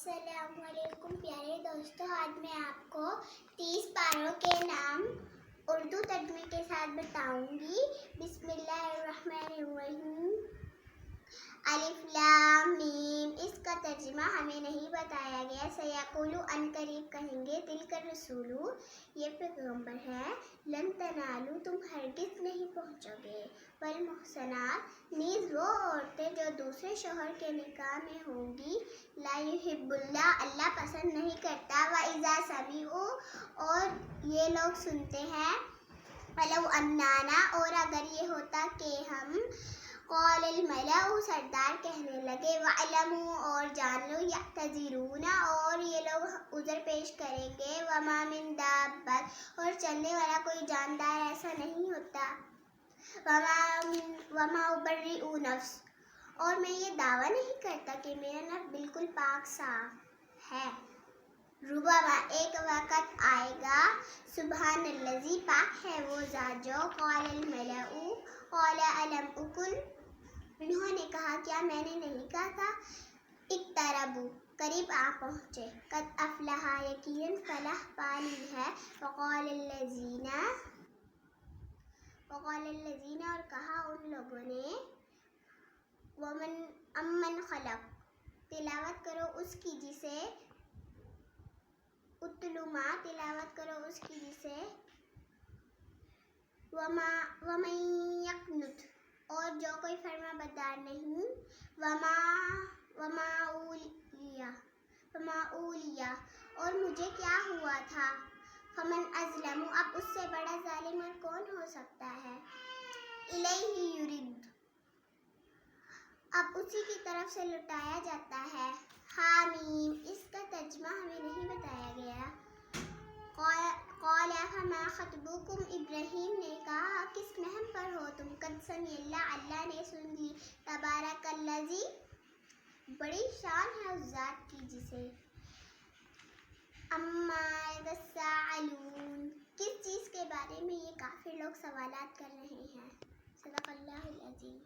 अस्सलाम वालेकुम प्यारे दोस्तों, आज मैं आपको 30 पारों के नाम उर्दू तर्जुमे के साथ बताऊंगी। बिस्मिल्लाहिर्रहमानिर्रहीम। अलिफ लाम मीम। इसका तर्जुमा हमें नहीं बताया गया। सयकुलु अनकरीब कहेंगे, तिलकर रसूलु ये पैगंबर है। लन तनालु तुम हरगिज नहीं पहुंचोगे। वल मुहसनात नीज वो औरतें जो दूसरे शोहर के निकाह में होंगी। ला युहिब्बुल्लाह अल्लाह पसंद नहीं करता। व इज़ा समिउ और ये लोग सुनते हैं। वलौ अन्नाना और अगर ये होता कि हम। क़ालल मलाउ सरदार कहने लगे। वअलमू और जान लो। यअतज़िरूना और ये लोग उज़र पेश करेंगे। वमा मिन दाब्बत और चलने वाला कोई जानदार ऐसा नहीं होता। वमा उबर्रिउ नफ्स और मैं ये दावा नहीं करता कि मेरा नफ्स बिल्कुल पाक साफ है। रुबमा एक वक़्त आएगा। सुब्हानल्लज़ी पाक है वो ज़ात जो। क़ालल मलाउ क़ाल अलम उकुल उन्होंने कहा क्या मैंने नहीं कहा था। इक़्तरबू करीब आ पहुँचे। क़द अफ़लहा यकीनन फलाह पा ली है। वक़ालल्लज़ीना और कहा उन लोगों ने। वमन अम्मन खलक़ तिलावत करो उसकी जिसे। उतलुमा तिलावत करो उसकी जिसे। वमन यक़नुत और जो कोई फर्मा बरदार नहीं। वमा उलिया और मुझे क्या हुआ था। फमन अज़लमु अब उससे बड़ा जालिम और कौन हो सकता है। इलैहि युरिद अब उसी की तरफ से लुटाया जाता है। हामीम इसका तर्जुमा हमें नहीं बताया गया। क़ाल फमा ख़त्बुकुम इब्राहीम ने कहा किस महम पर हो तुम। क़द समिअल्लाह अल्लाह ने सुन ली। तबारकल्लज़ी बड़ी शान है उस ज़ात की जिसे। अम्मा यतसाअलून किस चीज़ के बारे में ये काफिर लोग सवालात कर रहे हैं। सदक़ल्लाहुल अज़ीम।